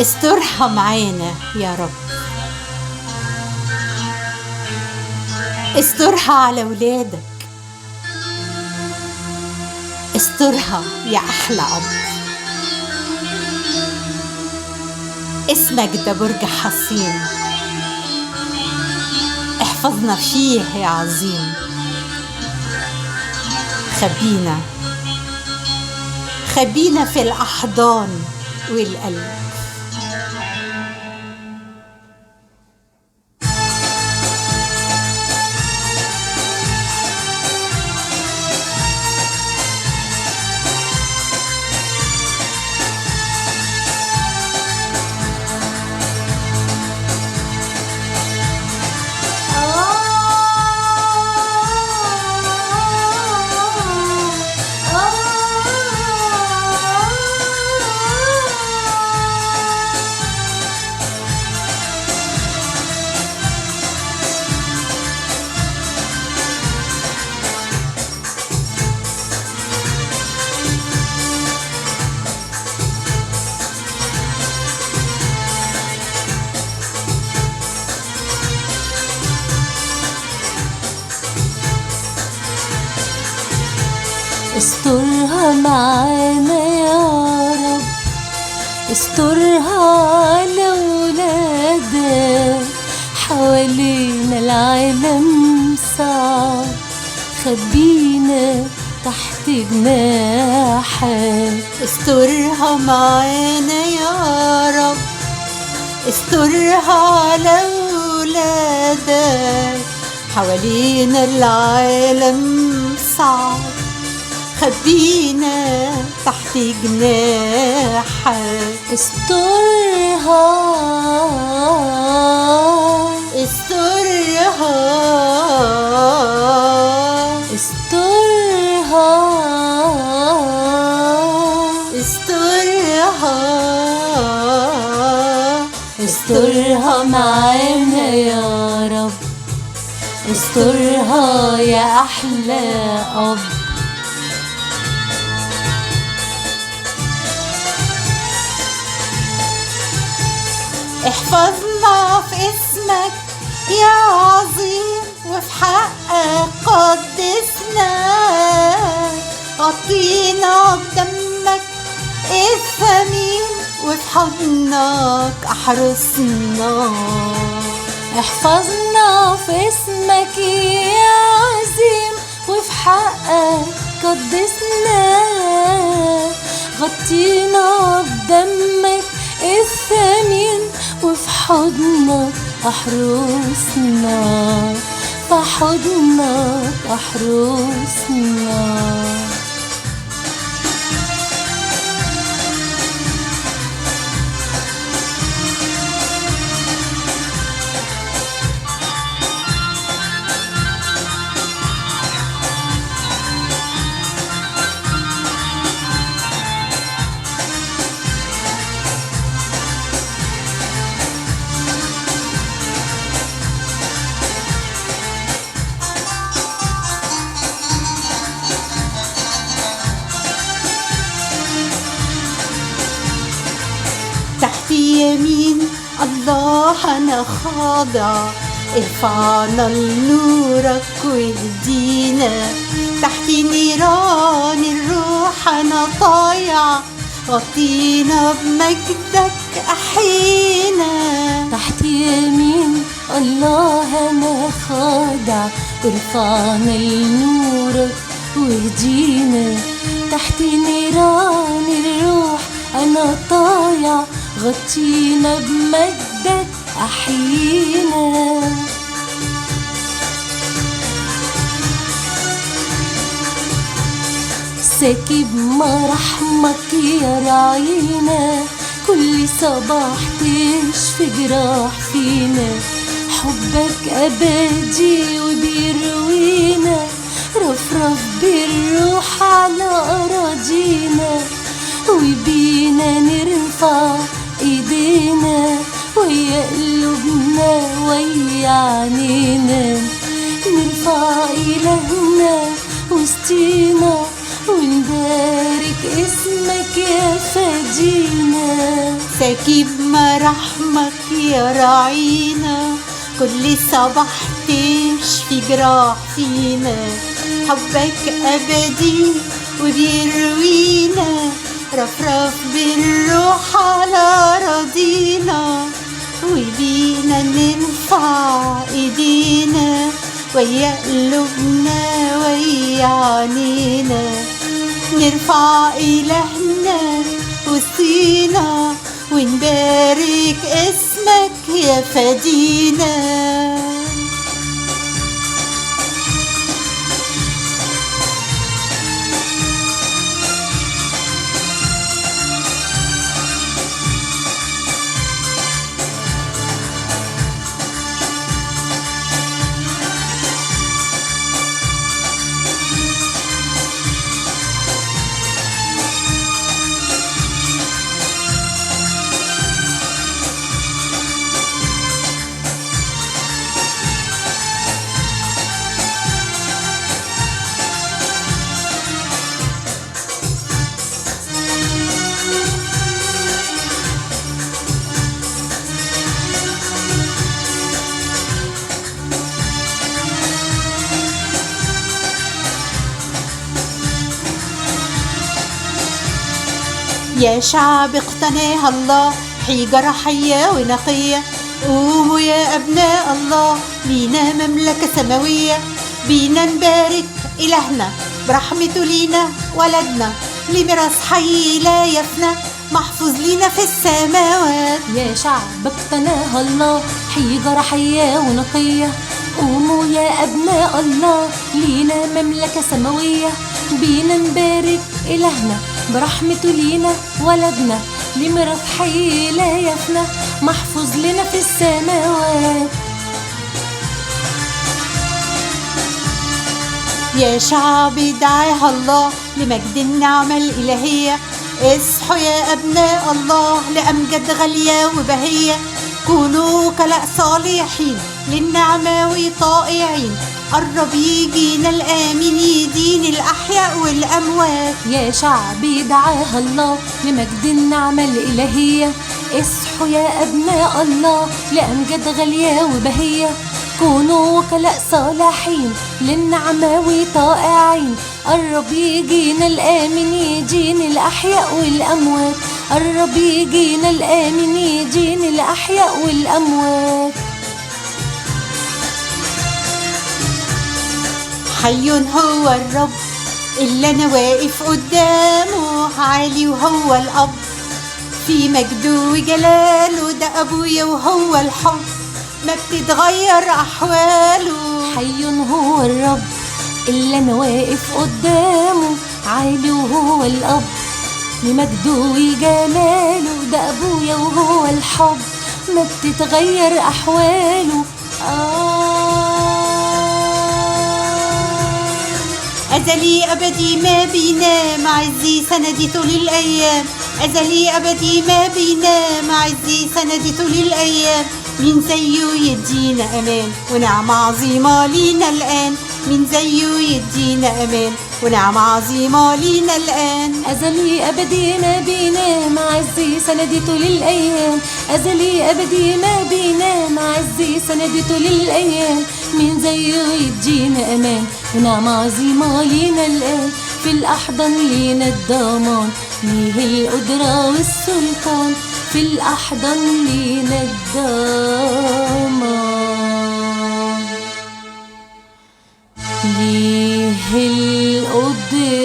استرها معانا يا رب، استرها على ولادك، استرها يا أحلى أب. اسمك ده برج حصين، احفظنا فيه يا عظيم. خبينا خبينا في الأحضان والقلب. استرها معانا يا رب، استرها على ولادك، حوالينا العالم صعب، خبينا تحت جناحك. استرها معانا يا رب، استرها على ولادك، حوالينا العالم صعب، خبينا تحت جناحك. استرها استرها استرها استرها استرها معانا يا رب، استرها يا أحلى أب. احفظنا في اسمك يا عظيم، وفي حقك قدسنا، غطينا بدمك الثمين، وفي حضنك احرسنا. احفظنا في اسمك يا عظيم، وفي حقك قدسنا، غطينا بدمك الثمين، وفي حضنك احرسنا، في حضنك احرسنا. تحت يمين الله أنا خاضع، ارفعنا لنورك واهدينا، تحت نيران الروح أنا طايع، غطينا بمجدك أحينا. تحت يمين الله أنا خاضع، ارفعنا لنورك واهدينا، تحت نيران الروح أنا طايع، غطينا بمجدك أحيينا. ساكب مراحمك يرعينا، كل صباح تشفي جراح فينا، حبك أبدي وبيروينا، رفرف بالروح على أراضينا، وبينا نرفع ايدينا ويا قلوبنا ويا عينينا، نرفع إلهنا وسطينا ونبارك اسمك يا فدينا. مساكي بمراحمك يا راعينا، كل صباح تشفي جراح فينا. حبك أبدي وبيروينا، رفرف بالروح على راضينا، وبينا نرفع ايدينا ويا قلوبنا ويا عنينا، نرفع إلهنا وسطينا ونبارك اسمك يا فدينا. يا شعب اقتناها الله، حجرة حية ونقية. قوموا يا أبناء الله، لينا مملكة سماوية. بينا نبارك إلهنا، برحمته لينا ولدنا، لميراث حي لا يفنى، محفوظ لينا في السماوات. يا شعب اقتناها الله، حجرة حية ونقية. قوموا يا أبناء الله، لينا مملكة سماوية. بينا نبارك إلهنا، برحمته لينا ولدنا، لميراث حي لا يفنى، محفوظ لنا في السماوات. يا شعب دعاها الله لمجد النعمة الإلهية. اصحوا يا أبناء الله لأمجد غالية وبهية. كونوا وكلاء صالحين للنعمة وطائعين، قرب يجينا الآمن يدين الأحياء والأموات. يا شعبي دعاها الله لمجد النعمة الإلهية. اصحوا يا أبناء الله لأمجد غالية وبهية. كونوا وكلاء صالحين للنعمة وطائعين، قرب يجينا الآمن يدين الأحياء والأموات. قرب يجينا الآمن يدين الأحياء والأموات. حي هو الرب اللي أنا واقف قدامه، عالي وهو الأب في مجده وجلاله، ده أبويا وهو الحب ما بتتغير أحواله. حي هو الرب اللي أنا واقف قدامه، عالي وهو الأب في مجده وجلاله، ده أبويا وهو الحب ما بتتغير أحواله. أزلي أبدي ما بينام، عزي سندي طول الأيام. أزلي أبدي ما بينام، عزي سندي طول الأيام. مين زيه يدينا أمان ونعمة عظيمة لينا الآن. مين زيه يدينا أمان ونعمة عظيمة لينا الآن. أزلي أبدي ما بينام، عزي سندي طول الأيام. أزلي أبدي ما بينام، عزي سندي طول الأيام. مين زيه يدينا أمان ونعمة عظيمة لينا الآن. في الأحضان لينا الضمان، ليه القدرة والسلطان. في الأحضان لينا الضمان، ليه القدرة